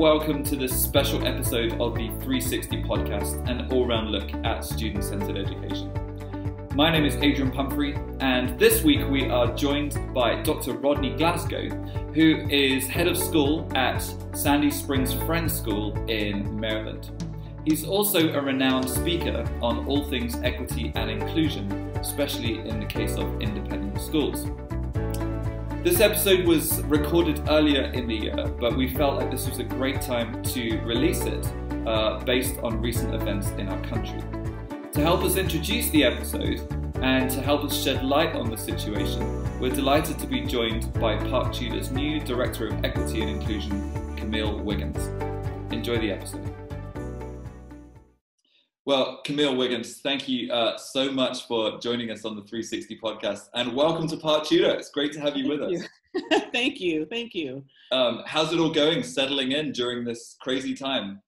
welcome to this special episode of the 360 podcast, an all-round look at student-centered education. My name is ADRIAN Pumphrey, and this week we are joined by Dr Rodney Glasgow, who is head of school at Sandy Springs Friends School in Maryland. He's also a renowned speaker on all things equity and inclusion, especially in the case of independent schools. This episode was recorded earlier in the year, but we felt like this was a great time to release it based on recent events in our country. To help us introduce the episode and to help us shed light on the situation, we're delighted to be joined by Park Tudor's new Director of Equity and Inclusion, Camille Wiggins. Enjoy the episode. Well, Camille Wiggins, thank you so much for joining us on the 360 podcast, and welcome to Park Tudor. It's great to have you with us. Thank you. Thank you. How's it all going, settling in during this crazy time?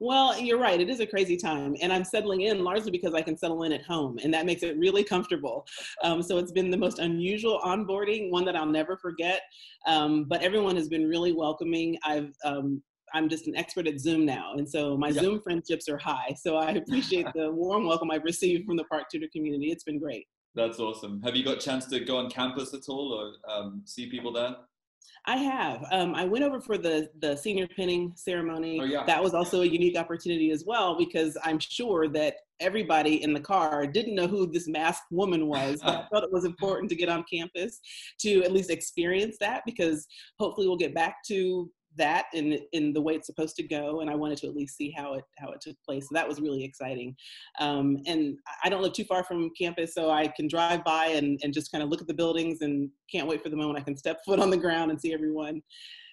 Well, you're right. It is a crazy time, and I'm settling in largely because I can settle in at home, and that makes it really comfortable. So it's been the most unusual onboarding, one that I'll never forget, but everyone has been really welcoming. I'm just an expert at Zoom now, and so my Zoom friendships are high. So I appreciate the warm welcome I've received from the Park Tudor community. It's been great. That's awesome. Have you got a chance to go on campus at all or see people there? I have. I went over for the senior pinning ceremony. Oh, yeah. That was also a unique opportunity as well, because I'm sure that everybody in the car didn't know who this masked woman was, but I felt it was important to get on campus to at least experience that, because hopefully we'll get back to that in the way it's supposed to go, and I wanted to at least see how it took place. So that was really exciting. And I don't live too far from campus, so I can drive by and just kind of look at the buildings, and can't wait for the moment I can step foot on the ground and see everyone.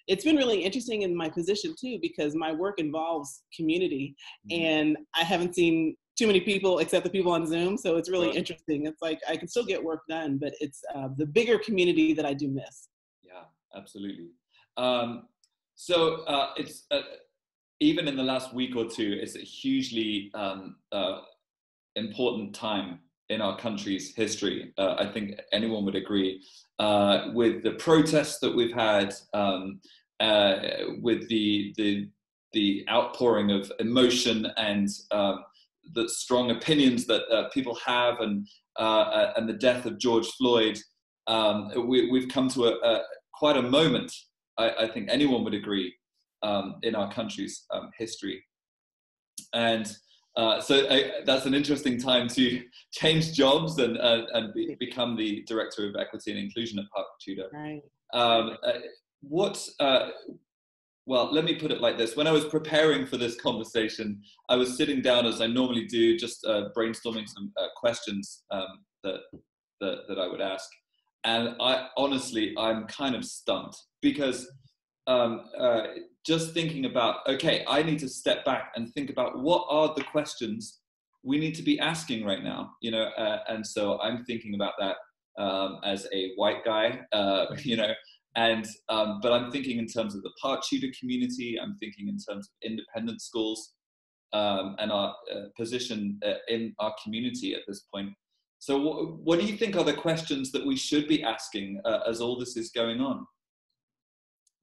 It's been really interesting in my position too, because my work involves community, and I haven't seen too many people except the people on Zoom. So it's really interesting. It's like I can still get work done, but it's the bigger community that I do miss. Yeah, absolutely. So it's even in the last week or two, it's a hugely important time in our country's history. I think anyone would agree with the protests that we've had, with the outpouring of emotion and the strong opinions that people have, and the death of George Floyd. We've come to quite a moment, I think anyone would agree, in our country's history. And so that's an interesting time to change jobs and become the Director of Equity and Inclusion at Park Tudor. Right. Well, let me put it like this. When I was preparing for this conversation, I was sitting down, as I normally do, just brainstorming some questions that I would ask. And I'm kind of stumped, because just thinking about, okay, I need to step back and think about what are the questions we need to be asking right now, and so I'm thinking about that as a white guy, but I'm thinking in terms of the Park Tudor community. I'm thinking in terms of independent schools and our position in our community at this point. So what do you think are the questions that we should be asking as all this is going on?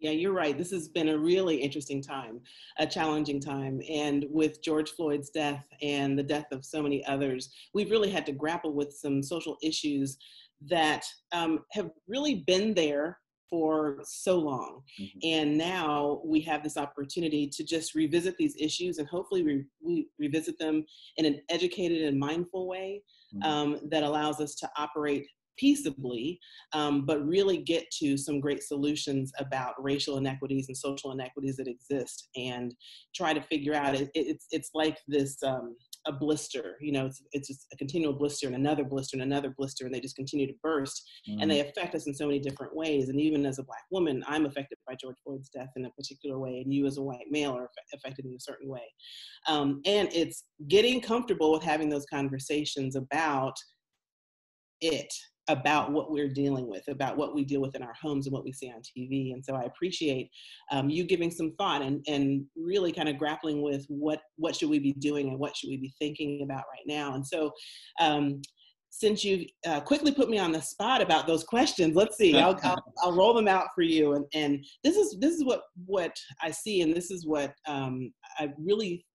Yeah, you're right. This has been a really interesting time, a challenging time. And with George Floyd's death and the death of so many others, we've really had to grapple with some social issues that have really been there for so long. Mm-hmm. And now we have this opportunity to just revisit these issues, and hopefully we revisit them in an educated and mindful way, that allows us to operate peaceably, but really get to some great solutions about racial inequities and social inequities that exist, and try to figure out, it's like this, a blister, it's just a continual blister and another blister and another blister, and they just continue to burst, and they affect us in so many different ways. And even as a Black woman, I'm affected by George Floyd's death in a particular way, and you as a white male are affected in a certain way. And it's getting comfortable with having those conversations about what we're dealing with, about what we deal with in our homes and what we see on TV. And so I appreciate you giving some thought and really kind of grappling with what should we be doing and what should we be thinking about right now. And so since you've quickly put me on the spot about those questions, let's see. I'll roll them out for you. And this is what I see, and this is what I really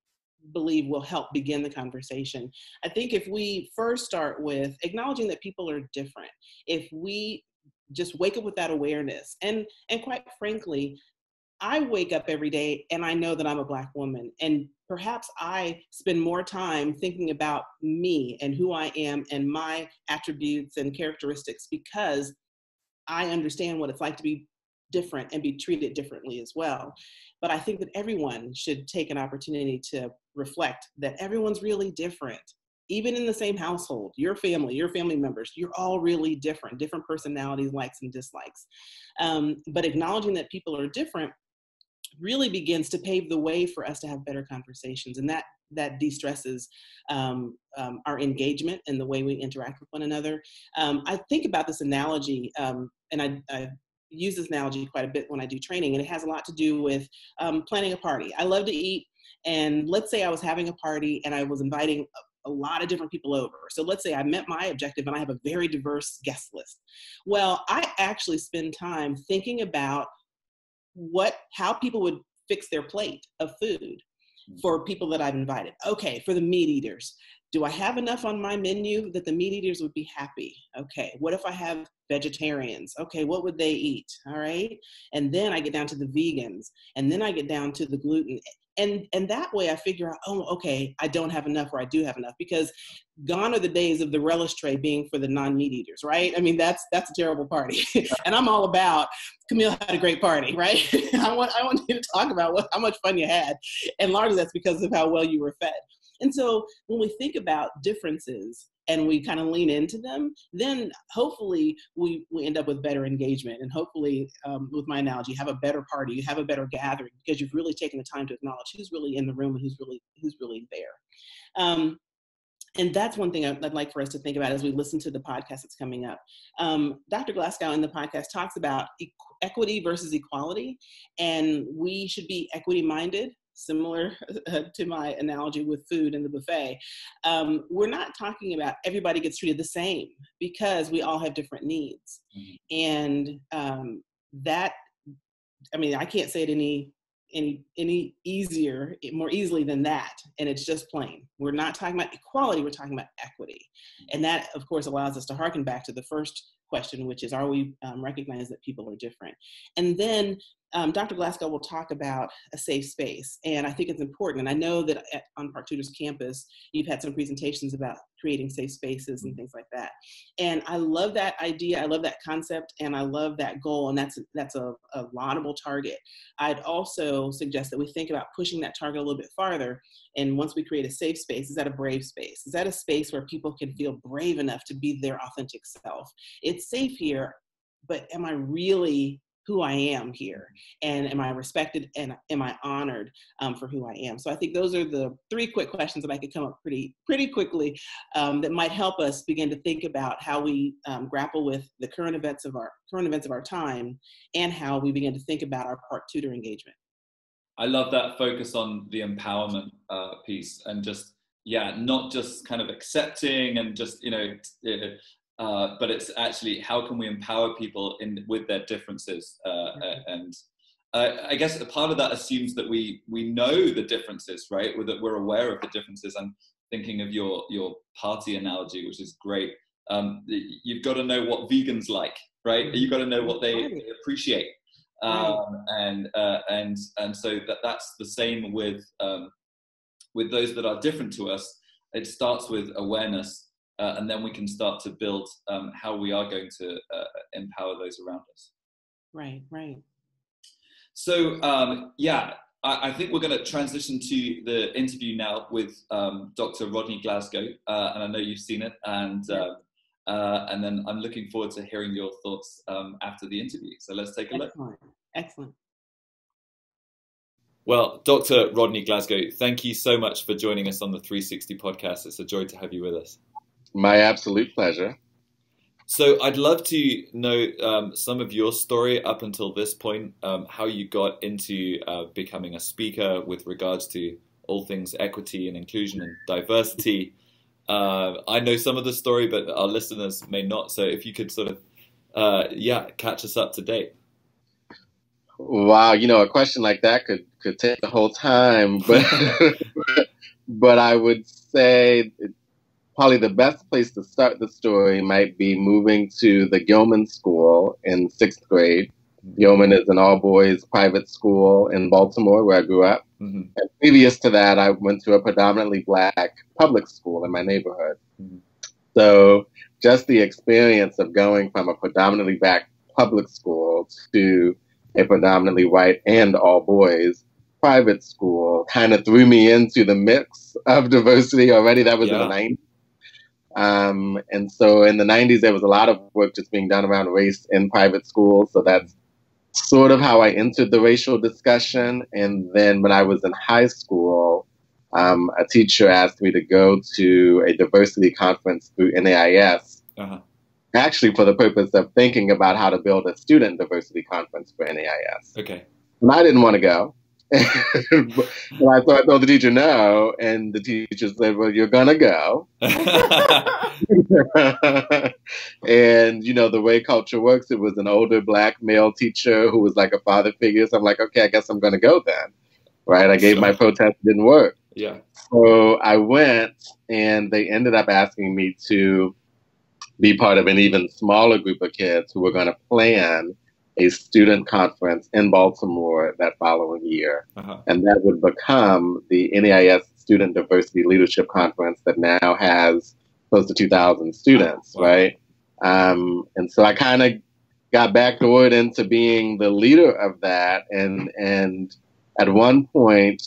believe will help begin the conversation. I think if we first start with acknowledging that people are different, if we just wake up with that awareness, and quite frankly, I wake up every day and I know that I'm a Black woman, and perhaps I spend more time thinking about me and who I am and my attributes and characteristics because I understand what it's like to be different and be treated differently as well. But I think that everyone should take an opportunity to reflect that everyone's really different. Even in the same household, your family members, you're all really different personalities, likes and dislikes. But acknowledging that people are different really begins to pave the way for us to have better conversations. And that de-stresses our engagement and the way we interact with one another. I think about this analogy, and I use this analogy quite a bit when I do training, and it has a lot to do with planning a party. I love to eat, and let's say I was having a party and I was inviting a lot of different people over. So let's say I met my objective and I have a very diverse guest list. Well, I actually spend time thinking about how people would fix their plate of food for people that I've invited. Okay, for the meat eaters, do I have enough on my menu that the meat eaters would be happy? Okay, what if I have vegetarians? Okay, what would they eat? All right, and then I get down to the vegans, and then I get down to the gluten. And that way I figure out, oh, okay, I don't have enough or I do have enough, because gone are the days of the relish tray being for the non-meat eaters, right? I mean, that's a terrible party. And I'm all about, Camille had a great party, right? I want you to talk about how much fun you had. And largely that's because of how well you were fed. And so when we think about differences and we kind of lean into them, then hopefully we end up with better engagement. And hopefully, with my analogy, have a better party, you have a better gathering, because you've really taken the time to acknowledge who's really in the room and who's really there. And that's one thing I'd like for us to think about as we listen to the podcast that's coming up. Dr. Glasgow in the podcast talks about equity versus equality, and we should be equity-minded, similar to my analogy with food in the buffet. We're not talking about everybody gets treated the same, because we all have different needs. And I can't say it more easily than that. And it's just plain. We're not talking about equality, we're talking about equity. And that, of course, allows us to harken back to the first question, which is, are we recognizing that people are different? And then Dr. Glasgow will talk about a safe space. And I think it's important. And I know that on Park Tudor's campus, you've had some presentations about creating safe spaces and things like that. And I love that idea. I love that concept. And I love that goal. And that's a laudable target. I'd also suggest that we think about pushing that target a little bit farther. And once we create a safe space, is that a brave space? Is that a space where people can feel brave enough to be their authentic self? It's safe here, but am I really who I am here? And am I respected, and am I honored for who I am? So I think those are the 3 quick questions that I could come up pretty quickly that might help us begin to think about how we grapple with the current events of our time, and how we begin to think about our Park Tudor engagement. I love that focus on the empowerment piece, and just, not just kind of accepting and just, but it's actually, how can we empower people with their differences? And I guess a part of that assumes that we know the differences, right? That we're aware of the differences. I'm thinking of your party analogy, which is great. You've got to know what vegans like, right? You've got to know what they appreciate. And so that's the same with those that are different to us. It starts with awareness. And then we can start to build how we are going to empower those around us. Right. So, I think we're going to transition to the interview now with Dr. Rodney Glasgow, and I know you've seen it, and then I'm looking forward to hearing your thoughts after the interview. So let's take a look. Excellent. Well, Dr. Rodney Glasgow, thank you so much for joining us on the 360 podcast. It's a joy to have you with us. My absolute pleasure. So I'd love to know some of your story up until this point, how you got into becoming a speaker with regards to all things equity and inclusion and diversity. I know some of the story, but our listeners may not. So if you could sort of, catch us up to date. Wow, a question like that could take the whole time, but but I would say probably the best place to start the story might be moving to the Gilman School in 6th grade. Gilman is an all-boys private school in Baltimore, where I grew up. Mm-hmm. And previous to that, I went to a predominantly Black public school in my neighborhood. Mm-hmm. So just the experience of going from a predominantly Black public school to a predominantly white and all-boys private school kind of threw me into the mix of diversity already. That was in the 90s. And so in the 90s, there was a lot of work just being done around race in private schools. So that's sort of how I entered the racial discussion. And then when I was in high school, a teacher asked me to go to a diversity conference through NAIS, actually for the purpose of thinking about how to build a student diversity conference for NAIS. Okay. And I didn't want to go. So I told the teacher no, and the teacher said, well, you're going to go. And, the way culture works, it was an older Black male teacher who was like a father figure. So I'm like, okay, I guess I'm going to go then. Right? I gave my protest, it didn't work. Yeah. So I went, and they ended up asking me to be part of an even smaller group of kids who were going to plan a student conference in Baltimore that following year. And that would become the NAIS Student Diversity Leadership Conference that now has close to 2,000 students, right? And so I kind of got backdoored into being the leader of that. And at one point,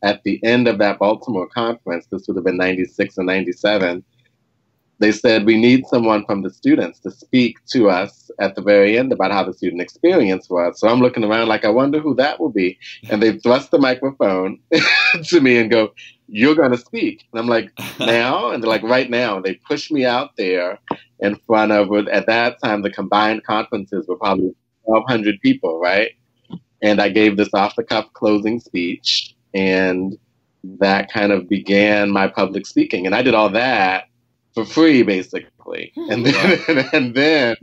at the end of that Baltimore conference, this would have been 96 or 97, they said, we need someone from the students to speak to us at the very end about how the student experience was. So I'm looking around like, I wonder who that will be. And they thrust the microphone to me and go, you're going to speak. And I'm like, now? And they're like, right now. And they pushed me out there in front of, at that time, the combined conferences were probably 1,200 people, right? And I gave this off-the-cuff closing speech. And that kind of began my public speaking. And I did all that for free, basically. And then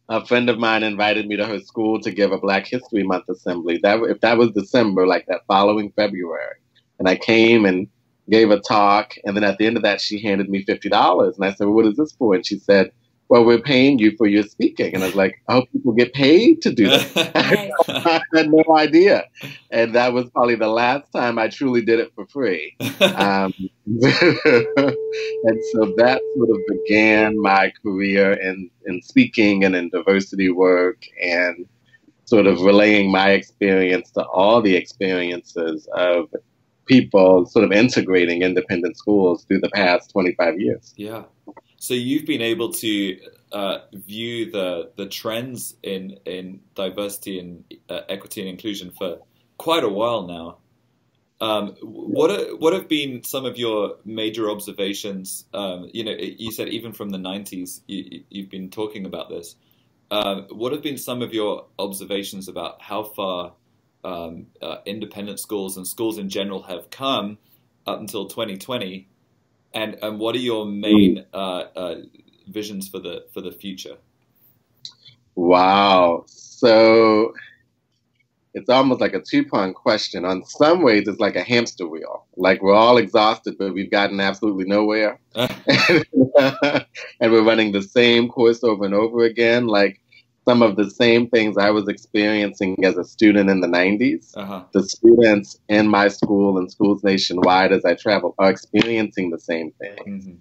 a friend of mine invited me to her school to give a Black History Month assembly. If that was December, like that following February. And I came and gave a talk. And then at the end of that, she handed me $50. And I said, well, what is this for? And she said, well, we're paying you for your speaking. And I was like, oh, people get paid to do that. I had no idea. And that was probably the last time I truly did it for free. And so that sort of began my career in speaking and in diversity work, and sort of relaying my experience to all the experiences of people sort of integrating independent schools through the past 25 years. Yeah. So you've been able to view the trends in diversity and equity and inclusion for quite a while now. What have been some of your major observations? You said even from the 90s, you've been talking about this. What have been some of your observations about how far independent schools and schools in general have come up until 2020? And what are your main visions for the future? Wow. So it's almost like a two-pronged question. On some ways, it's like a hamster wheel. Like we're all exhausted, but we've gotten absolutely nowhere. And we're running the same course over and over again. Like some of the same things I was experiencing as a student in the 90s. The students in my school and schools nationwide as I travel are experiencing the same thing.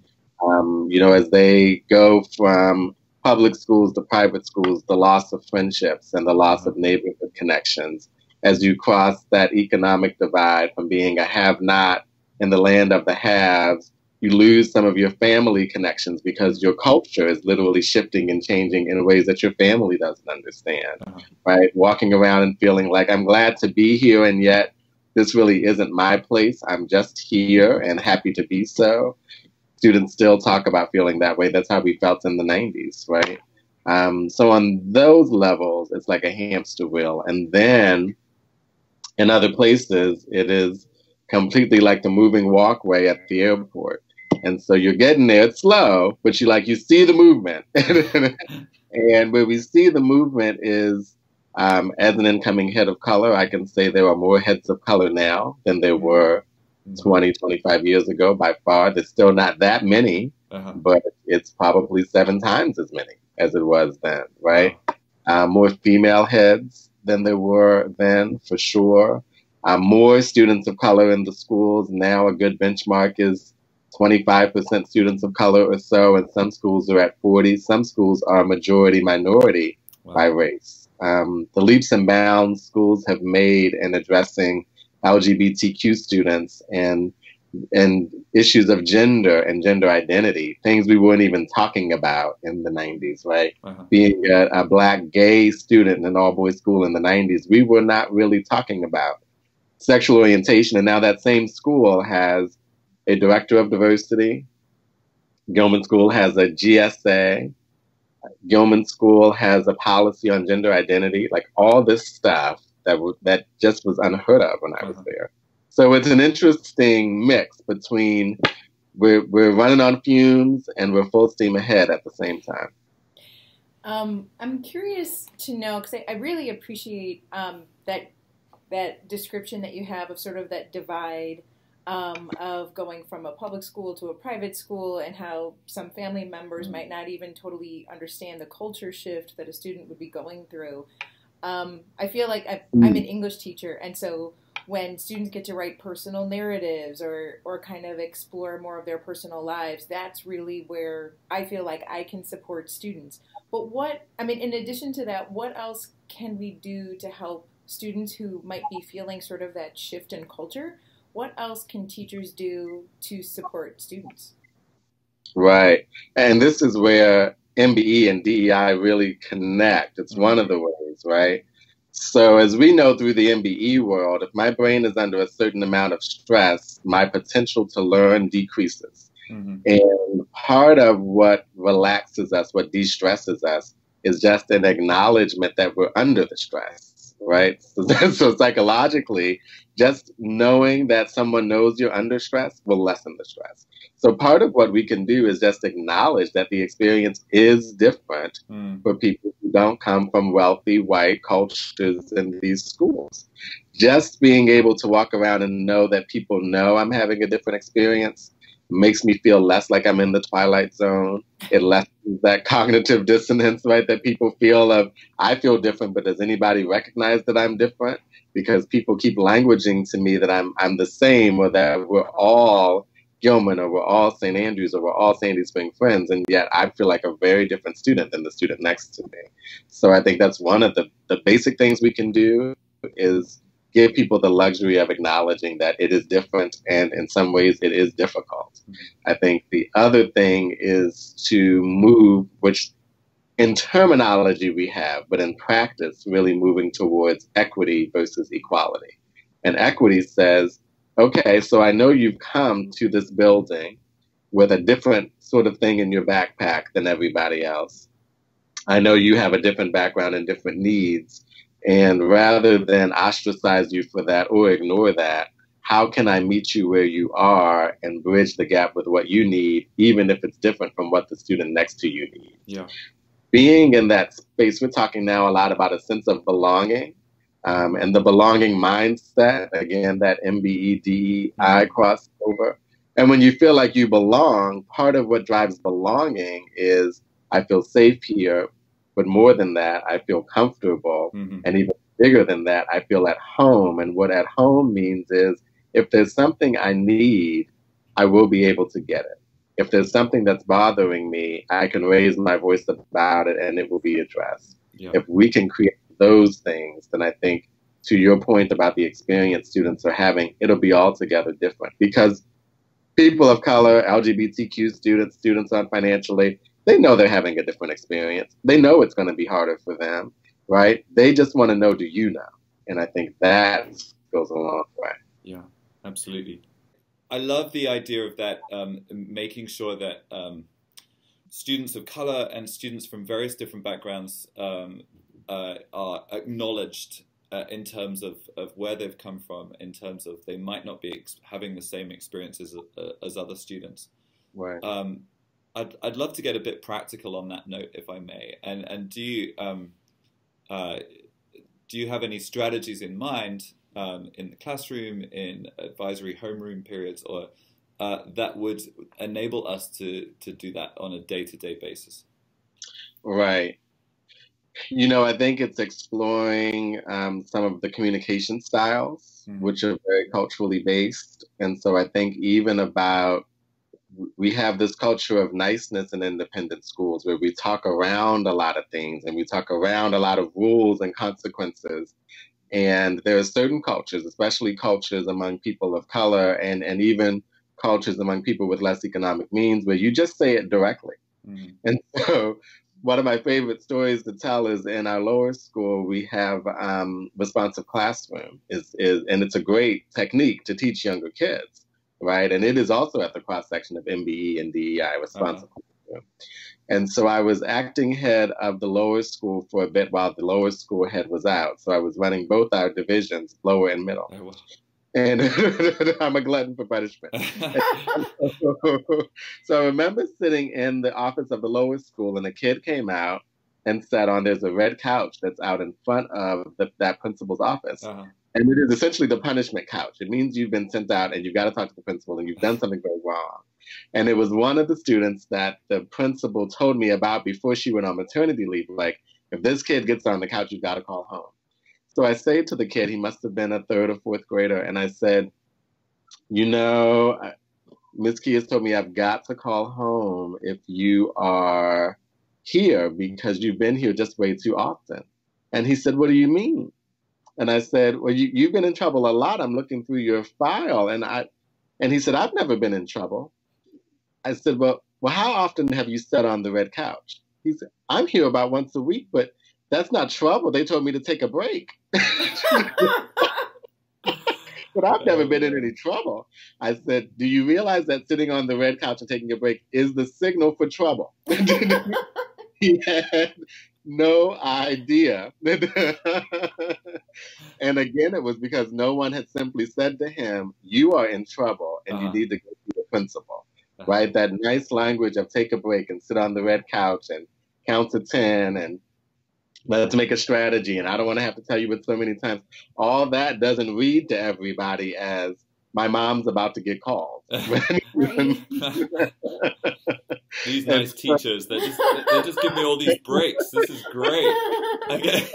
As they go from public schools to private schools, the loss of friendships and the loss of neighborhood connections. As you cross that economic divide from being a have-not in the land of the haves, you lose some of your family connections because your culture is literally shifting and changing in ways that your family doesn't understand, right? Walking around and feeling like I'm glad to be here, and yet this really isn't my place. I'm just here and happy to be so. Students still talk about feeling that way. That's how we felt in the 90s, right? So on those levels, it's like a hamster wheel. And then in other places, it is completely like the moving walkway at the airport. And so you're getting there. It's slow, but you see the movement. And where we see the movement is, as an incoming head of color, I can say there are more heads of color now than there were 20, 25 years ago by far. There's still not that many, but it's probably 7 times as many as it was then, right? Wow. More female heads than there were then, for sure. More students of color in the schools. Now a good benchmark is 25% students of color or so, and some schools are at 40. Some schools are majority minority by race. The leaps and bounds schools have made in addressing LGBTQ students and issues of gender and gender identity, things we weren't even talking about in the 90s, right? Being a Black gay student in an all-boys school in the 90s, we were not really talking about sexual orientation. And now that same school has a director of diversity. Gilman School has a GSA. Gilman School has a policy on gender identity, like all this stuff that just was unheard of when I was there. So it's an interesting mix between we're running on fumes and we're full steam ahead at the same time. I'm curious to know, because I really appreciate that description that you have of sort of that divide of going from a public school to a private school, and how some family members might not even totally understand the culture shift that a student would be going through. I feel like I'm an English teacher, and so when students get to write personal narratives or kind of explore more of their personal lives, that's really where I feel like I can support students. But in addition to that, what else can we do to help students who might be feeling sort of that shift in culture? What else can teachers do to support students? Right. And this is where MBE and DEI really connect. It's one of the ways, right? So as we know through the MBE world, if my brain is under a certain amount of stress, my potential to learn decreases. And part of what relaxes us, what de-stresses us, is just an acknowledgement that we're under the stress, right? So psychologically, just knowing that someone knows you're under stress will lessen the stress. So part of what we can do is just acknowledge that the experience is different for people who don't come from wealthy white cultures in these schools. Just being able to walk around and know that people know I'm having a different experience makes me feel less like I'm in the twilight zone. It lessens that cognitive dissonance, right, that people feel of, I feel different, but does anybody recognize that I'm different? Because people keep languaging to me that I'm the same, or that we're all Gilman, or we're all St. Andrews, or we're all Sandy Spring friends, and yet I feel like a very different student than the student next to me. So I think that's one of the basic things we can do, is give people the luxury of acknowledging that it is different, and in some ways it is difficult. I think the other thing is to move, which in terminology we have, but in practice really moving towards equity versus equality. And equity says, okay, so I know you've come to this building with a different sort of thing in your backpack than everybody else. I know you have a different background and different needs. And rather than ostracize you for that or ignore that, how can I meet you where you are and bridge the gap with what you need, even if it's different from what the student next to you needs? Yeah. Being in that space, we're talking now a lot about a sense of belonging. And the belonging mindset, again, that MBE, DEI crossover. And when you feel like you belong, part of what drives belonging is I feel safe here, but more than that, I feel comfortable. And even bigger than that, I feel at home. And what at home means is if there's something I need, I will be able to get it. If there's something that's bothering me, I can raise my voice about it and it will be addressed. Yeah. If we can create those things, then I think, to your point about the experience students are having, it'll be altogether different. Because people of color, LGBTQ students, students on financial aid, they know they're having a different experience. They know it's going to be harder for them, right? They just want to know, do you know? And I think that goes a long way. Yeah, absolutely. I love the idea of that, making sure that students of color and students from various different backgrounds are acknowledged in terms of where they've come from, in terms of they might not be having the same experiences as other students. Right. I'd love to get a bit practical on that note, if I may. And do you have any strategies in mind in the classroom, in advisory homeroom periods, or that would enable us to do that on a day-to-day basis? Right. You know, I think it's exploring some of the communication styles, which are very culturally based. And so I think even about, we have this culture of niceness in independent schools where we talk around a lot of things and we talk around a lot of rules and consequences. And there are certain cultures, especially cultures among people of color and even cultures among people with less economic means, where you just say it directly. And so one of my favorite stories to tell is in our lower school, we have responsive classroom, and it's a great technique to teach younger kids, right? And it is also at the cross-section of MBE and DEI, responsive classroom. And so I was acting head of the lower school for a bit while the lower school head was out. So I was running both our divisions, lower and middle. Oh, wow. And I'm a glutton for punishment. So I remember sitting in the office of the lower school, and a kid came out and sat on, there's a red couch that's out in front of that principal's office. And it is essentially the punishment couch. It means you've been sent out and you've got to talk to the principal and you've done something very wrong. And it was one of the students that the principal told me about before she went on maternity leave, like, if this kid gets on the couch, you've got to call home. So I say to the kid, he must have been a third or fourth grader, and I said, you know, Ms. Key has told me I've got to call home if you are here because you've been here just way too often. And he said, what do you mean? And I said, well, you've been in trouble a lot. I'm looking through your file. And he said, I've never been in trouble. I said, well, how often have you sat on the red couch? He said, I'm here about once a week, but that's not trouble. They told me to take a break. But I've never been in any trouble. I said, do you realize that sitting on the red couch and taking a break is the signal for trouble? He had no idea. And again, it was because no one had simply said to him, you are in trouble and you need to go to the principal. Right? That nice language of take a break and sit on the red couch and count to 10 and let's make a strategy. And I don't want to have to tell you it so many times. All that doesn't read to everybody as my mom's about to get called. Right. These nice teachers, they just give me all these breaks. This is great. Okay.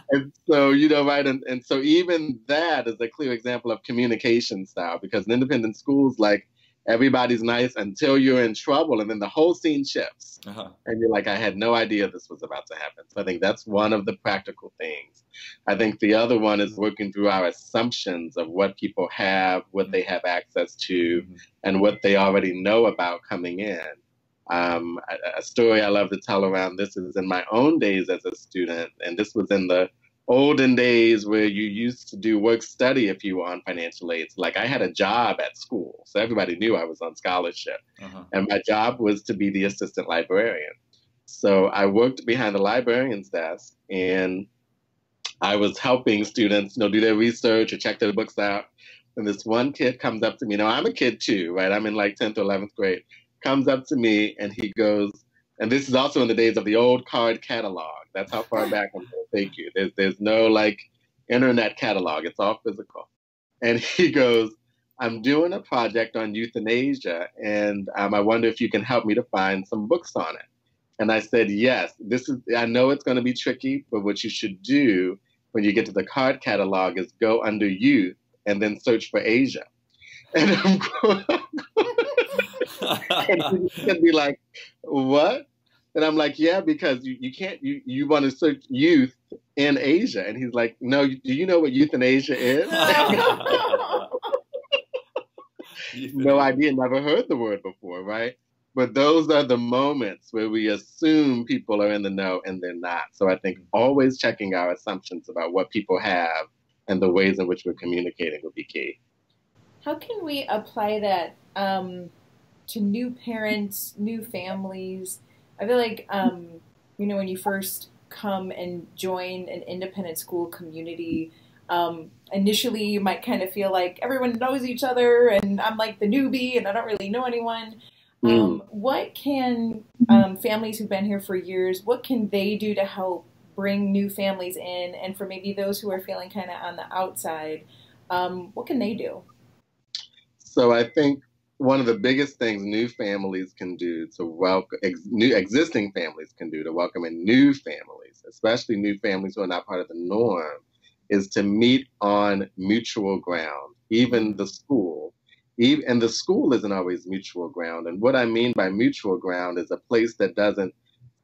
And so, you know, right. And so even that is a clear example of communication style, because in independent schools, like, everybody's nice until you're in trouble, and then the whole scene shifts. And you're like, I had no idea this was about to happen. So I think that's one of the practical things. I think the other one is working through our assumptions of what people have, what they have access to, and what they already know about coming in. A story I love to tell around this is in my own days as a student, and this was in the olden days where you used to do work study if you were on financial aid. Like, I had a job at school, so everybody knew I was on scholarship. And my job was to be the assistant librarian. So I worked behind the librarian's desk, and I was helping students, you know, do their research or check their books out. And this one kid comes up to me. Now, I'm a kid too, right? I'm in like 10th or 11th grade. Comes up to me and he goes, and this is also in the days of the old card catalog. That's how far back I'm going to take you. There's no like internet catalog. It's all physical. And he goes, I'm doing a project on euthanasia, and I wonder if you can help me to find some books on it. And I said, yes, I know it's going to be tricky, but what you should do when you get to the card catalog is go under youth and then search for Asia. And I'm going, and he's going to be like, what? And I'm like, yeah, because you can't, you want to search youth in Asia. And he's like, no, do you know what euthanasia is? No idea, never heard the word before, right? But those are the moments where we assume people are in the know and they're not. So I think always checking our assumptions about what people have and the ways in which we're communicating would be key. How can we apply that to new parents, new families? I feel like, you know, when you first come and join an independent school community, Initially, you might kind of feel like everyone knows each other and I'm like the newbie and I don't really know anyone. What can families who've been here for years, what can they do to help bring new families in? And for maybe those who are feeling kind of on the outside, what can they do? So I think one of the biggest things new families can do to welcome, new existing families can do to welcome in new families, especially new families who are not part of the norm, is to meet on mutual ground, even the school. And the school isn't always mutual ground. And what I mean by mutual ground is a place that doesn't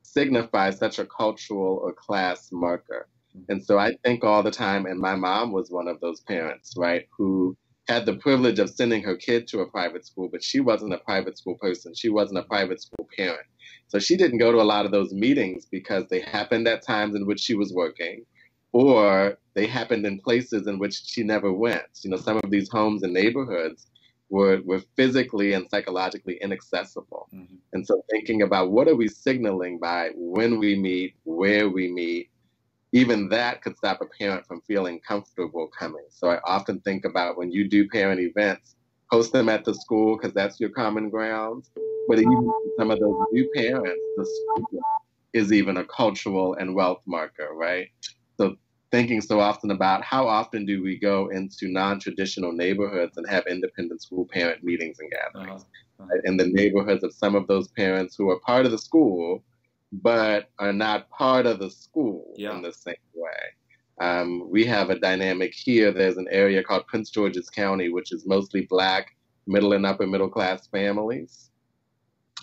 signify such a cultural or class marker. And so I think all the time, and my mom was one of those parents, right, who had the privilege of sending her kid to a private school, but she wasn't a private school person. She wasn't a private school parent. So she didn't go to a lot of those meetings because they happened at times in which she was working, or they happened in places in which she never went. You know, some of these homes and neighborhoods were physically and psychologically inaccessible. And so thinking about what are we signaling by when we meet, where we meet, even that could stop a parent from feeling comfortable coming. So I often think about when you do parent events, host them at the school because that's your common ground. But even for some of those new parents, the school is even a cultural and wealth marker, right? So thinking so often about how often do we go into non-traditional neighborhoods and have independent school parent meetings and gatherings in the neighborhoods of some of those parents who are part of the school, but are not part of the school in the same way. We have a dynamic here. There's an area called Prince George's County, which is mostly Black, middle and upper middle class families,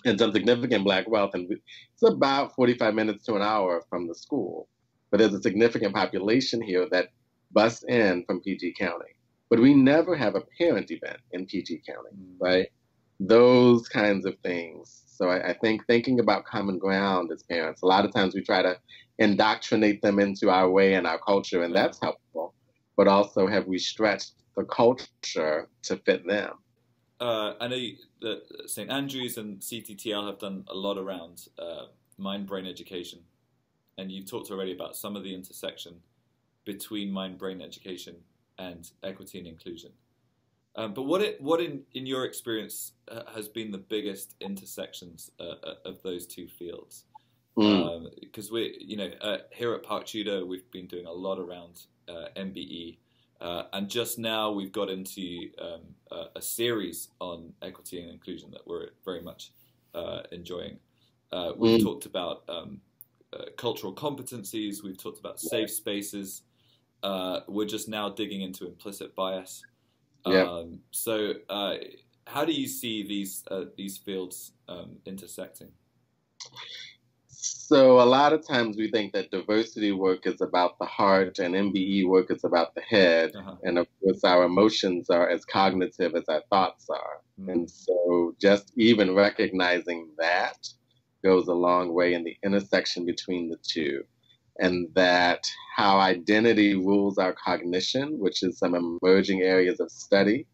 and some significant Black wealth. And it's about 45 minutes to an hour from the school. But there's a significant population here that busts in from PG County. But we never have a parent event in PG County, right? Those kinds of things. So I think thinking about common ground as parents, a lot of times we try to indoctrinate them into our way and our culture, and that's helpful. But also, have we stretched the culture to fit them? I know that St. Andrews and CTTL have done a lot around mind-brain education. And you've talked already about some of the intersection between mind-brain education and equity and inclusion. But what in your experience has been the biggest intersections of those two fields? Because here at Park Tudor, we've been doing a lot around MBE, and just now we've got into a series on equity and inclusion that we're very much enjoying. We've talked about cultural competencies, we've talked about safe spaces, we're just now digging into implicit bias. So how do you see these fields intersecting? So a lot of times we think that diversity work is about the heart and MBE work is about the head. And of course our emotions are as cognitive as our thoughts are. And so just even recognizing that goes a long way in the intersection between the two. And that how identity rules our cognition, which is some emerging areas of study,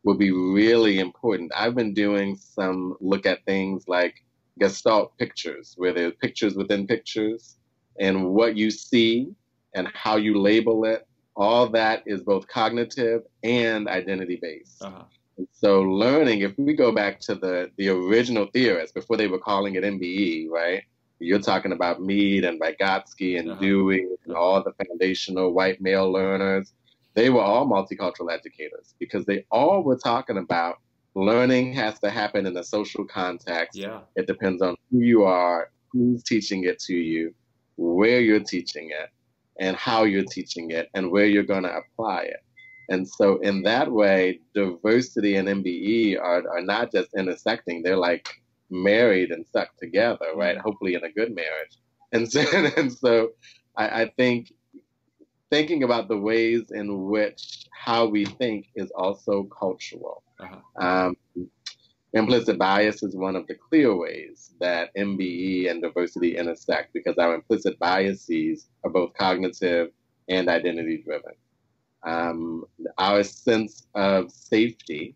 will be really important. I've been doing some look at things like Gestalt pictures, where there's pictures within pictures, and what you see and how you label it, all that is both cognitive and identity-based. And so learning, if we go back to the original theorists, before they were calling it MBE, right? You're talking about Mead and Vygotsky and Dewey and all the foundational white male learners. They were all multicultural educators because they all were talking about learning has to happen in a social context. It depends on who you are, who's teaching it to you, where you're teaching it, and how you're teaching it, and where you're going to apply it. And so in that way, diversity and MBE are not just intersecting, they're like married and stuck together, right? Hopefully in a good marriage. And so I think thinking about the ways in which how we think is also cultural. Implicit bias is one of the clear ways that MBE and diversity intersect because our implicit biases are both cognitive and identity driven. Our sense of safety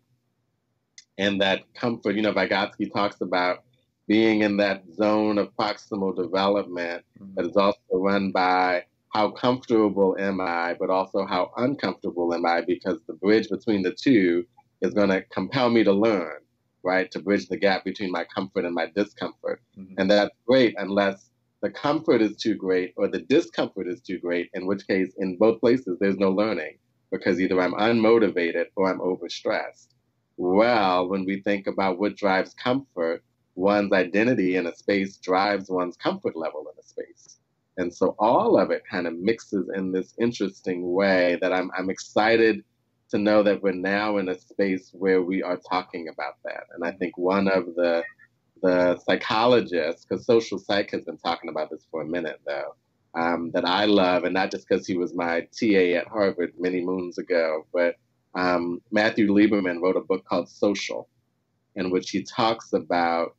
and that comfort, Vygotsky talks about being in that zone of proximal development that is also run by how comfortable am I, but also how uncomfortable am I, because the bridge between the two is going to compel me to learn, right? To bridge the gap between my comfort and my discomfort. Mm-hmm. And that's great unless the comfort is too great or the discomfort is too great, in which case, in both places, there's no learning, because either I'm unmotivated or I'm overstressed. Well, when we think about what drives comfort, one's identity in a space drives one's comfort level in a space. And so all of it kind of mixes in this interesting way that I'm excited to know that we're now in a space where we are talking about that. And I think one of the psychologists, because social psych has been talking about this for a minute though, that I love, and not just because he was my TA at Harvard many moons ago, but Matthew Lieberman wrote a book called Social, in which he talks about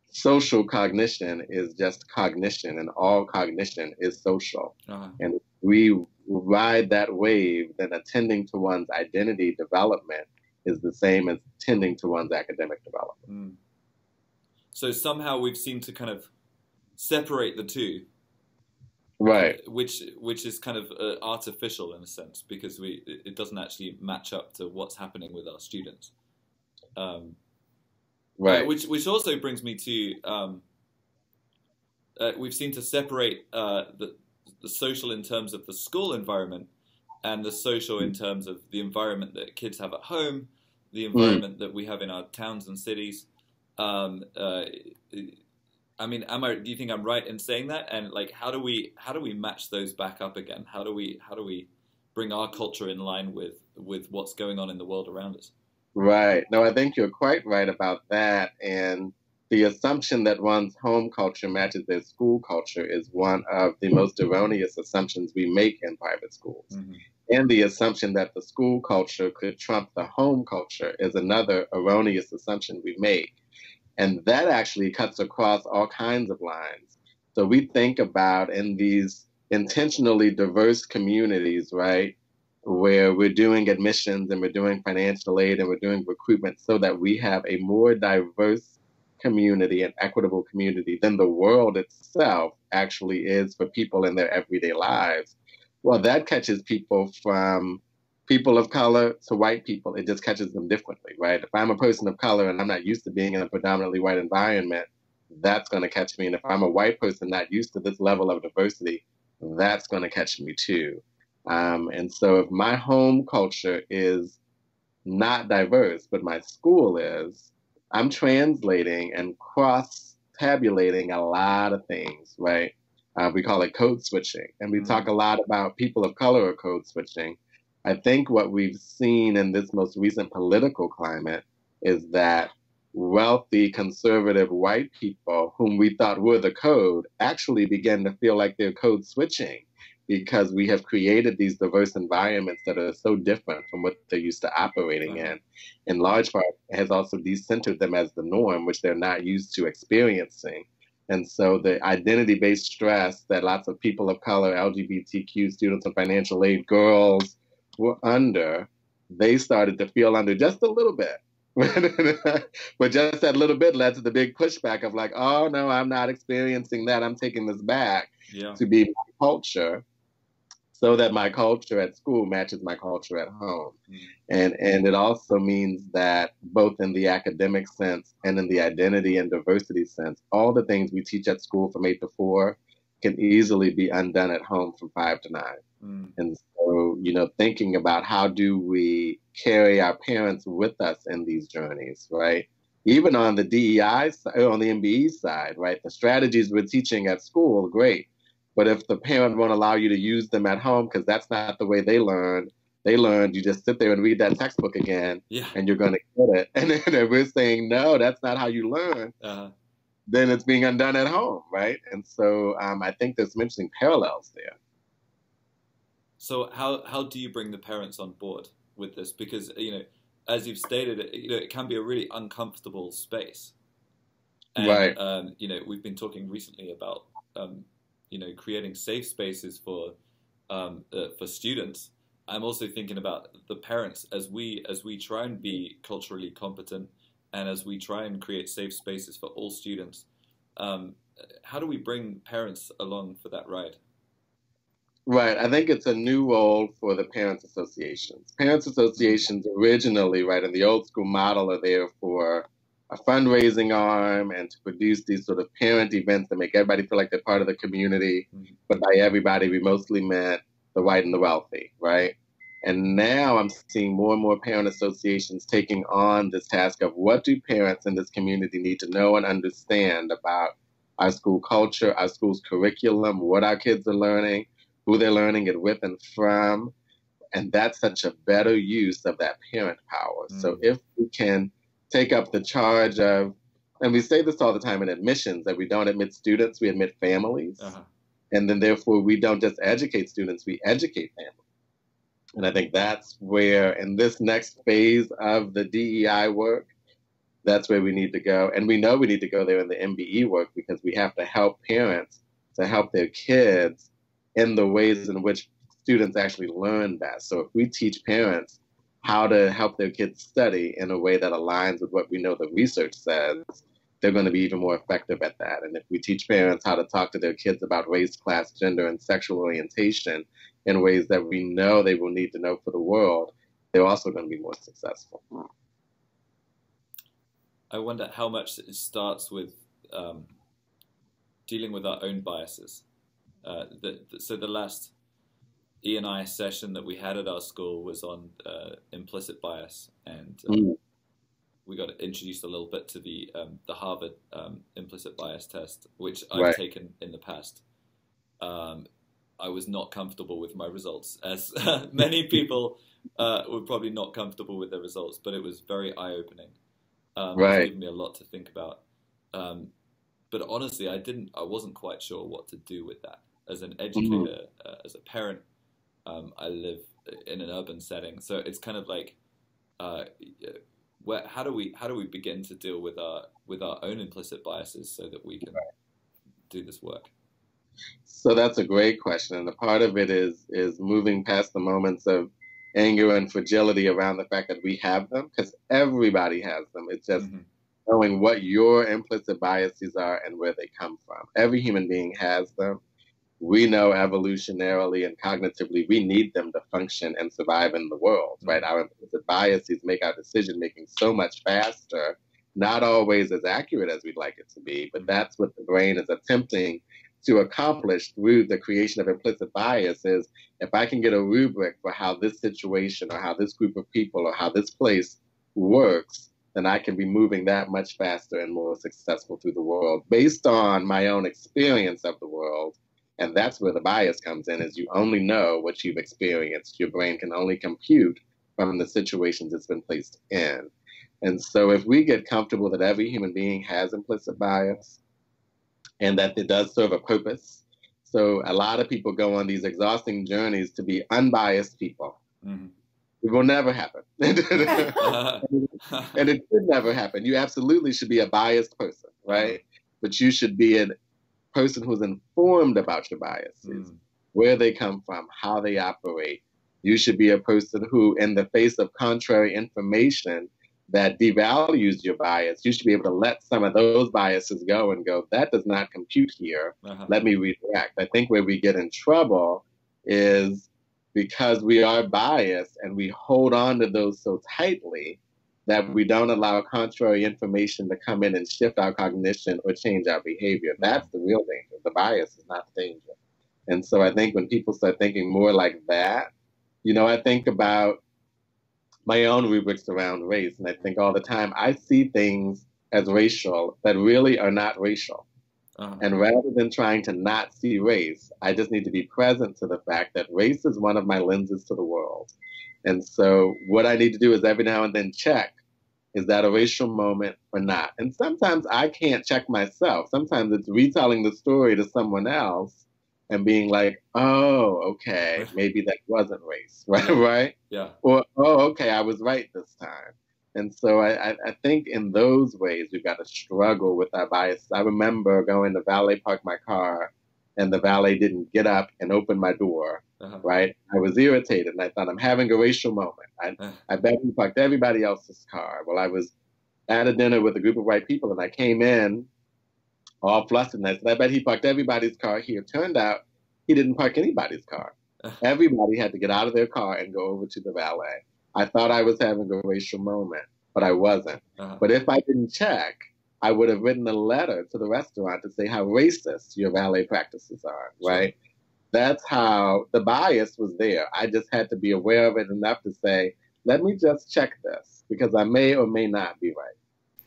social cognition is just cognition, and all cognition is social. Uh-huh. And if we ride that wave, then attending to one's identity development is the same as tending to one's academic development. Mm. So somehow we've seemed to kind of separate the two. Right. Which is kind of artificial in a sense, because it doesn't actually match up to what's happening with our students. Right. Which also brings me to we've seemed to separate the social in terms of the school environment and the social in terms of the environment that kids have at home, the environment that we have in our towns and cities. I mean, do you think I'm right in saying that? And like, how do we match those back up again? How do we bring our culture in line with what's going on in the world around us? Right. No, I think you're quite right about that. And the assumption that one's home culture matches their school culture is one of the most erroneous assumptions we make in private schools. Mm-hmm. And the assumption that the school culture could trump the home culture is another erroneous assumption we make. And that actually cuts across all kinds of lines. So we think about in these intentionally diverse communities, right, where we're doing admissions and we're doing financial aid and we're doing recruitment so that we have a more diverse community, an equitable community than the world itself actually is for people in their everyday lives. Well, that catches people from people of color to white people. It just catches them differently, right? If I'm a person of color and I'm not used to being in a predominantly white environment, that's going to catch me. And if I'm a white person not used to this level of diversity, that's going to catch me too. And so if my home culture is not diverse, but my school is, I'm translating and cross-tabulating a lot of things, right? We call it code switching. And we talk a lot about people of color code switching. I think what we've seen in this most recent political climate is that wealthy, conservative white people whom we thought were the code actually began to feel like they're code switching, because we have created these diverse environments that are so different from what they're used to operating in large part, has also decentered them as the norm, which they're not used to experiencing. And so the identity-based stress that lots of people of color, LGBTQ students and financial aid girls were under, they started to feel under just a little bit. But just that little bit led to the big pushback of like, oh, no, I'm not experiencing that. I'm taking this back to be my culture, so that my culture at school matches my culture at home. And it also means that both in the academic sense and in the identity and diversity sense, all the things we teach at school from 8 to 4 can easily be undone at home from 5 to 9. And so, thinking about how do we carry our parents with us in these journeys, right? Even on the DEI side, on the MBE side, right? The strategies we're teaching at school, great. But if the parent won't allow you to use them at home, because that's not the way they learned you just sit there and read that textbook again, and you're going to get it. And then we're saying, no, that's not how you learn. Then it's being undone at home, right? And so I think there's some interesting parallels there. So how do you bring the parents on board with this? Because, as you've stated, it can be a really uncomfortable space. And, right. We've been talking recently about, creating safe spaces for students. I'm also thinking about the parents as we try and be culturally competent, and as we try and create safe spaces for all students. How do we bring parents along for that ride? Right. I think it's a new role for the parents associations. Parents associations originally, right, in the old school model are there for a fundraising arm and to produce these sort of parent events that make everybody feel like they're part of the community. But by everybody, we mostly meant the white and the wealthy, right? And now I'm seeing more and more parent associations taking on this task of what do parents in this community need to know and understand about our school culture, our school's curriculum, what our kids are learning, who they're learning it with and from. And that's such a better use of that parent power. So if we can take up the charge of, and we say this all the time in admissions, that we don't admit students, we admit families. And then therefore we don't just educate students, we educate families. And I think that's where, in this next phase of the DEI work, that's where we need to go. And we know we need to go there in the MBE work because we have to help parents to help their kids in the ways in which students actually learn best. So if we teach parents how to help their kids study in a way that aligns with what we know the research says, they're going to be even more effective at that. And if we teach parents how to talk to their kids about race, class, gender, and sexual orientation in ways that we know they will need to know for the world, they're also going to be more successful. I wonder how much it starts with dealing with our own biases. So the last E&I session that we had at our school was on implicit bias, and we got introduced a little bit to the Harvard implicit bias test, which I've taken in the past. I was not comfortable with my results, as many people were probably not comfortable with their results, but it was very eye-opening. It's given me a lot to think about. But honestly, I wasn't quite sure what to do with that. As an educator, as a parent, I live in an urban setting, so it's kind of like, how do we begin to deal with our own implicit biases so that we can do this work? So that's a great question, and a part of it is moving past the moments of anger and fragility around the fact that we have them, because everybody has them. It's just knowing what your implicit biases are and where they come from. Every human being has them. We know evolutionarily and cognitively we need them to function and survive in the world, right? Our implicit biases make our decision-making so much faster, not always as accurate as we'd like it to be, but that's what the brain is attempting to accomplish through the creation of implicit bias. Is if I can get a rubric for how this situation or how this group of people or how this place works, then I can be moving that much faster and more successful through the world based on my own experience of the world. And that's where the bias comes in, is you only know what you've experienced. Your brain can only compute from the situations it's been placed in. And so if we get comfortable that every human being has implicit bias and that it does serve a purpose. So a lot of people go on these exhausting journeys to be unbiased people. It will never happen. And it should never happen. You absolutely should be a biased person, right? But you should be a person who's informed about your biases, where they come from, how they operate. You should be a person who, in the face of contrary information that devalues your bias, you should be able to let some of those biases go and go, that does not compute here. Let me redirect. I think where we get in trouble is because we are biased and we hold on to those so tightly that we don't allow contrary information to come in and shift our cognition or change our behavior. That's the real danger. The bias is not the danger. And so I think when people start thinking more like that, you know, I think about my own rubrics around race, and I think all the time I see things as racial that really are not racial. And rather than trying to not see race, I just need to be present to the fact that race is one of my lenses to the world. And so what I need to do is every now and then check, is that a racial moment or not? And sometimes I can't check myself. Sometimes it's retelling the story to someone else and being like, oh, okay, maybe that wasn't race, right? Yeah. Or, oh, okay, I was right this time. And so I think in those ways, we've got to struggle with our biases. I remember going to valet park my car, and the valet didn't get up and open my door, right? I was irritated, and I thought, I'm having a racial moment. I bet he parked everybody else's car. Well, I was at a dinner with a group of white people, and I came in all flustered, and I said, I bet he parked everybody's car here. Turned out he didn't park anybody's car. Everybody had to get out of their car and go over to the valet. I thought I was having a racial moment, but I wasn't. But if I didn't check, I would have written a letter to the restaurant to say how racist your valet practices are, right? Sure. That's how the bias was there. I just had to be aware of it enough to say, let me just check this, because I may or may not be right.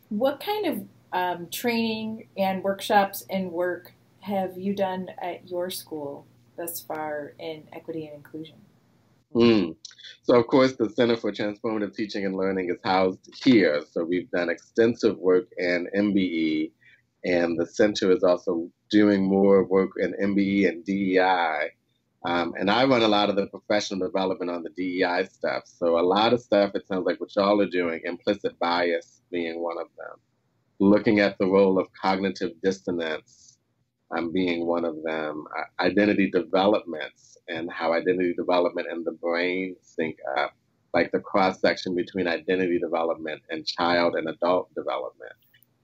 What kind of training and workshops and work have you done at your school thus far in equity and inclusion? So, of course, the Center for Transformative Teaching and Learning is housed here. So we've done extensive work in MBE, and the center is also doing more work in MBE and DEI. And I run a lot of the professional development on the DEI stuff. So a lot of stuff, it sounds like what y'all are doing, implicit bias being one of them. Looking at the role of cognitive dissonance being one of them. Identity developments and how identity development and the brain sync up, like the cross-section between identity development and child and adult development.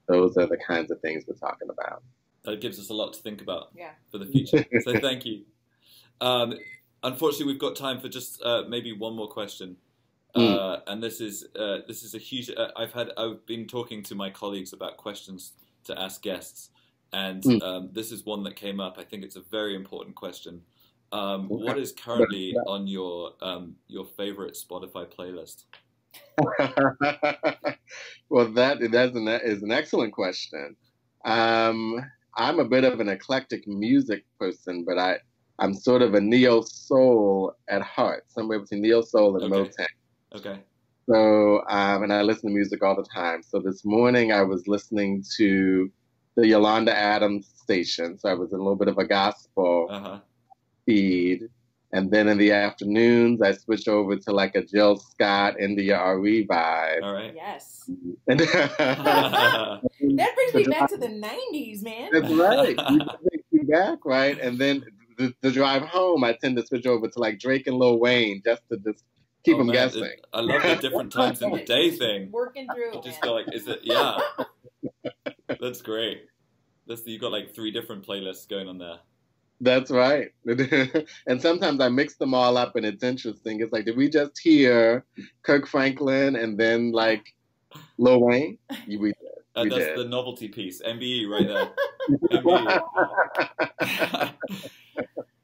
Those are the kinds of things we're talking about. That gives us a lot to think about for the future. So thank you. Unfortunately, we've got time for just maybe one more question. And this is a huge. I've been talking to my colleagues about questions to ask guests, and this is one that came up. I think it's a very important question. What is currently on your favorite Spotify playlist? Well, that is an excellent question. I'm a bit of an eclectic music person, but I'm sort of a neo-soul at heart, somewhere between neo-soul and Motown. Okay. So, and I listen to music all the time. So this morning I was listening to the Yolanda Adams station. So I was in a little bit of a gospel feed. And then in the afternoons, I switched over to like a Jill Scott, India RE vibe. All right. Yes. That brings me back to the 90s, man. That's right. You take me back, right? And then the drive home, I tend to switch over to like Drake and Lil Wayne just to just keep them guessing. I love the different times in the day thing. Working through. You just go like, is it? Yeah. That's great. You got like 3 different playlists going on there. That's right. And sometimes I mix them all up and it's interesting. It's like, did we just hear Kirk Franklin and then like Lil Wayne? We did. That's the novelty piece. MBE right there. MBE.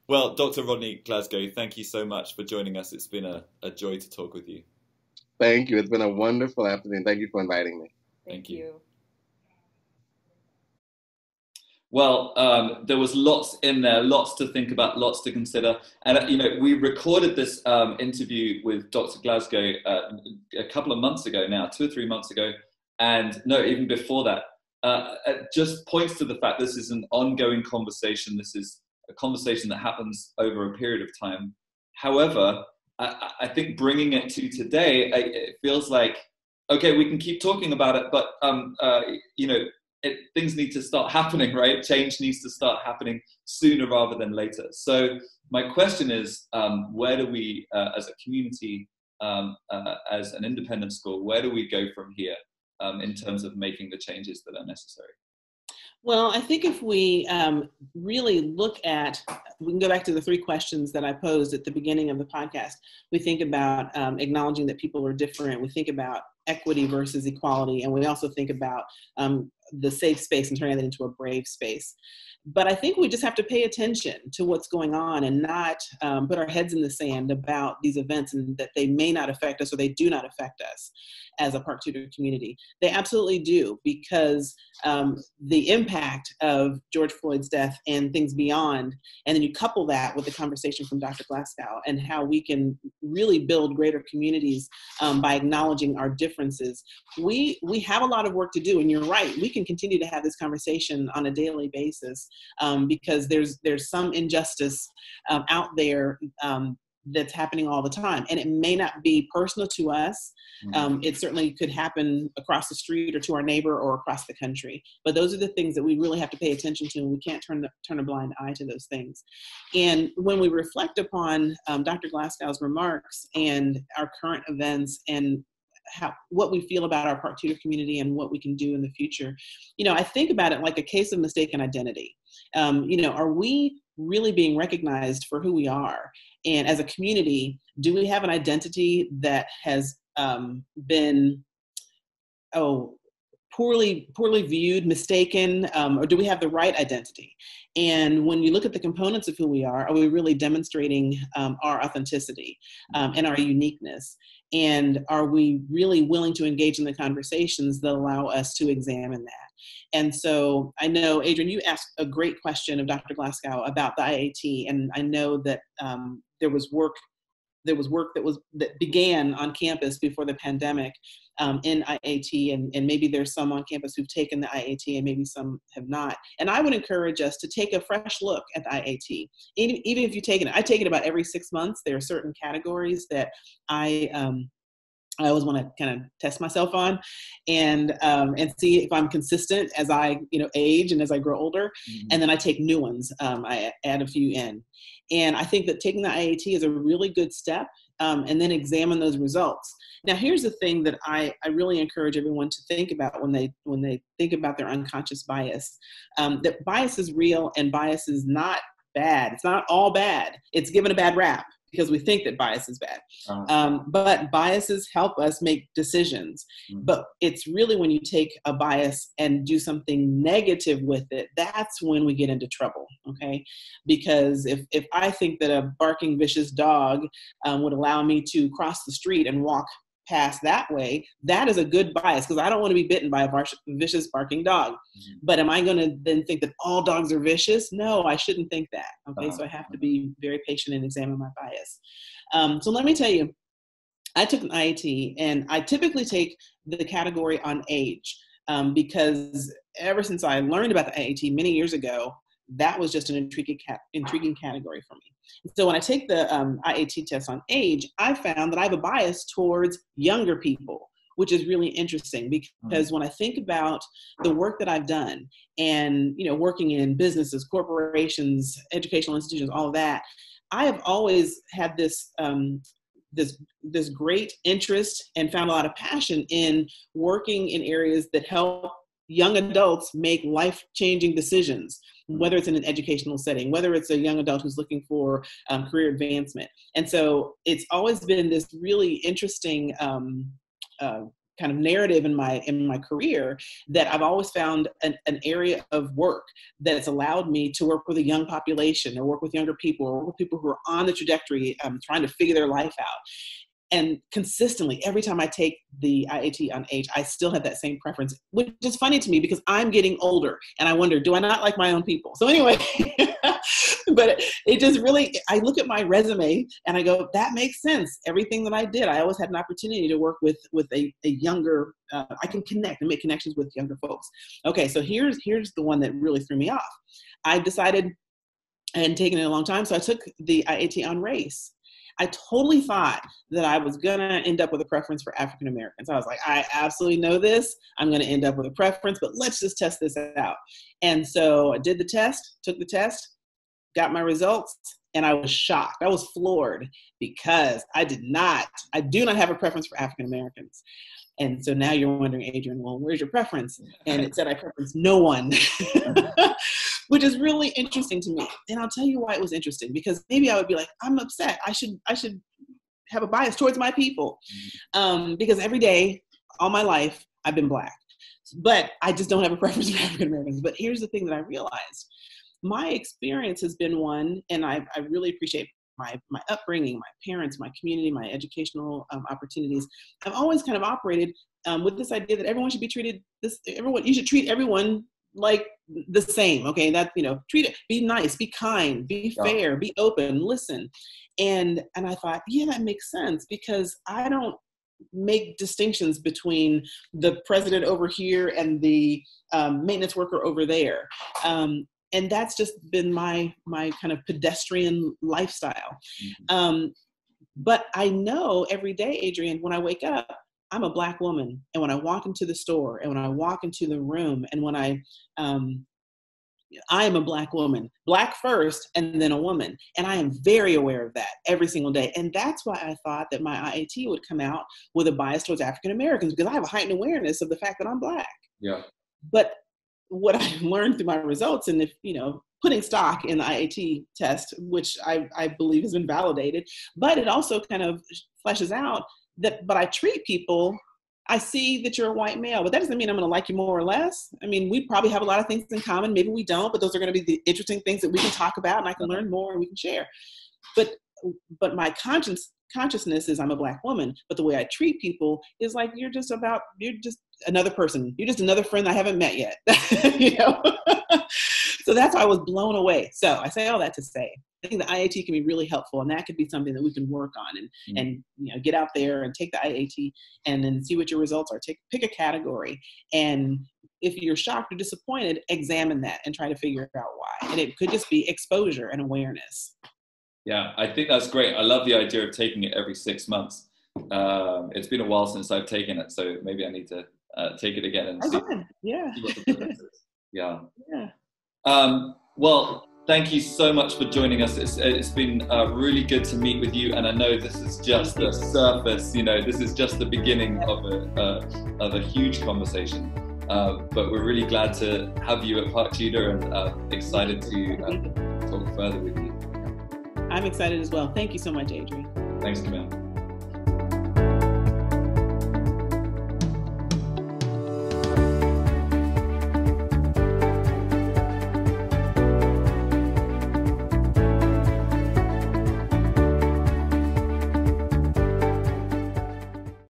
Well, Dr. Rodney Glasgow, thank you so much for joining us. It's been a joy to talk with you. Thank you. It's been a wonderful afternoon. Thank you for inviting me. Thank you. Well, there was lots in there, lots to think about, lots to consider. And, we recorded this interview with Dr. Glasgow a couple of months ago now, 2 or 3 months ago. And no, even before that, it just points to the fact this is an ongoing conversation. This is a conversation that happens over a period of time. However, I think bringing it to today, it feels like, okay, we can keep talking about it, but, things need to start happening, right? Change needs to start happening sooner rather than later. So my question is, where do we, as a community, as an independent school, where do we go from here in terms of making the changes that are necessary? Well, I think if we really look at, we can go back to the 3 questions that I posed at the beginning of the podcast. We think about acknowledging that people are different. We think about equity versus equality. And we also think about the safe space and turning that into a brave space. But I think we just have to pay attention to what's going on and not put our heads in the sand about these events and that they may not affect us or they do not affect us as a Park Tudor community. They absolutely do, because the impact of George Floyd's death and things beyond, and then you couple that with the conversation from Dr. Glasgow and how we can really build greater communities by acknowledging our differences. We have a lot of work to do, and you're right, we can continue to have this conversation on a daily basis because there's some injustice out there that's happening all the time. And it may not be personal to us. It certainly could happen across the street or to our neighbor or across the country. But those are the things that we really have to pay attention to, and we can't turn a blind eye to those things. And when we reflect upon Dr. Glasgow's remarks and our current events and what we feel about our Park Tudor community and what we can do in the future, I think about it like a case of mistaken identity. Are we really being recognized for who we are? And as a community, do we have an identity that has been, poorly viewed, mistaken, or do we have the right identity? And when you look at the components of who we are we really demonstrating our authenticity and our uniqueness? And are we really willing to engage in the conversations that allow us to examine that? And so I know, Adrian, you asked a great question of Dr. Glasgow about the IAT, and I know that there was work that began on campus before the pandemic in IAT, and maybe there's some on campus who've taken the IAT and maybe some have not. And I would encourage us to take a fresh look at the IAT. Even if you've taken it, I take it about every 6 months. There are certain categories that I always want to kind of test myself on and see if I'm consistent as I age and as I grow older. Mm-hmm. And then I take new ones. I add a few in. And I think that taking the IAT is a really good step, and then examine those results. Now, here's the thing that I really encourage everyone to think about when they think about their unconscious bias, that bias is real and bias is not bad. It's not all bad. It's given a bad rap because we think that bias is bad. But biases help us make decisions. Mm-hmm. But it's really when you take a bias and do something negative with it, that's when we get into trouble, okay? Because if I think that a barking vicious dog would allow me to cross the street and walk past that way, that is a good bias because I don't want to be bitten by a vicious barking dog. Mm-hmm. But am I going to then think that all dogs are vicious? No, I shouldn't think that. Okay, so I have to be very patient and examine my bias. So let me tell you, I took an IAT, and I typically take the category on age because ever since I learned about the IAT many years ago, that was just an intriguing category for me. So when I take the IAT test on age, I found that I have a bias towards younger people, which is really interesting because when I think about the work that I've done and, working in businesses, corporations, educational institutions, all of that, I have always had this great interest and found a lot of passion in working in areas that help young adults make life-changing decisions, whether it's in an educational setting, whether it's a young adult who's looking for career advancement. And so it's always been this really interesting kind of narrative in my career that I've always found an area of work that's allowed me to work with a young population or work with younger people or work with people who are on the trajectory trying to figure their life out. And consistently, every time I take the IAT on age, I still have that same preference, which is funny to me because I'm getting older and I wonder, do I not like my own people? So anyway, but it just really, I look at my resume and I go, that makes sense. Everything that I did, I always had an opportunity to work with a younger, I can connect and make connections with younger folks. Okay, so here's the one that really threw me off. I decided, I hadn't taken it in a long time, so I took the IAT on race. I totally thought that I was going to end up with a preference for African Americans. I was like, I absolutely know this. I'm going to end up with a preference, but let's just test this out. And so I did the test, took the test, got my results, and I was shocked. I was floored because I do not have a preference for African Americans. And so now you're wondering, Adrian, well, where's your preference? And it said I preference no one, which is really interesting to me. And I'll tell you why it was interesting, because maybe I would be like, I'm upset. I should have a bias towards my people. Because every day, all my life, I've been Black. But I just don't have a preference for African Americans. But here's the thing that I realized. My experience has been one, and I really appreciate my upbringing, my parents, my community, my educational opportunities. I've always kind of operated with this idea that everyone should be treated you should treat everyone like the same. Okay, that treat it, be nice, be kind, be fair, be open, listen. And I thought, yeah, that makes sense, because I don't make distinctions between the president over here and the maintenance worker over there. And that's just been my kind of pedestrian lifestyle. But I know every day, Adrian, when I wake up, I'm a Black woman. And when I walk into the store and when I walk into the room and when I am a Black woman, Black first and then a woman. And I am very aware of that every single day. And that's why I thought that my IAT would come out with a bias towards African Americans, because I have a heightened awareness of the fact that I'm Black. Yeah. But what I learned through my results, and if, you know, putting stock in the IAT test, which I believe has been validated, but it also kind of fleshes out that, but I treat people, I see that you're a white male, but that doesn't mean I'm going to like you more or less. I mean, we probably have a lot of things in common. Maybe we don't, but those are going to be the interesting things that we can talk about, and I can learn more and we can share. But my consciousness is I'm a Black woman, but the way I treat people is like, you're just another person. You're just another friend I haven't met yet, you know? So that's why I was blown away. So I say all that to say, I think the IAT can be really helpful, and that could be something that we can work on and you know, get out there and take the IAT and then see what your results are. Pick a category, and if you're shocked or disappointed, examine that and try to figure out why. And it could just be exposure and awareness. Yeah, I think that's great. I love the idea of taking it every 6 months. It's been a while since I've taken it, so maybe I need to take it again and see what the difference is. Yeah. Well, thank you so much for joining us. It's been really good to meet with you, and I know this is just the surface. You know, this is just the beginning of a huge conversation. But we're really glad to have you at Park Tudor, and excited to talk further with you. I'm excited as well. Thank you so much, Adrian. Thanks, Camille.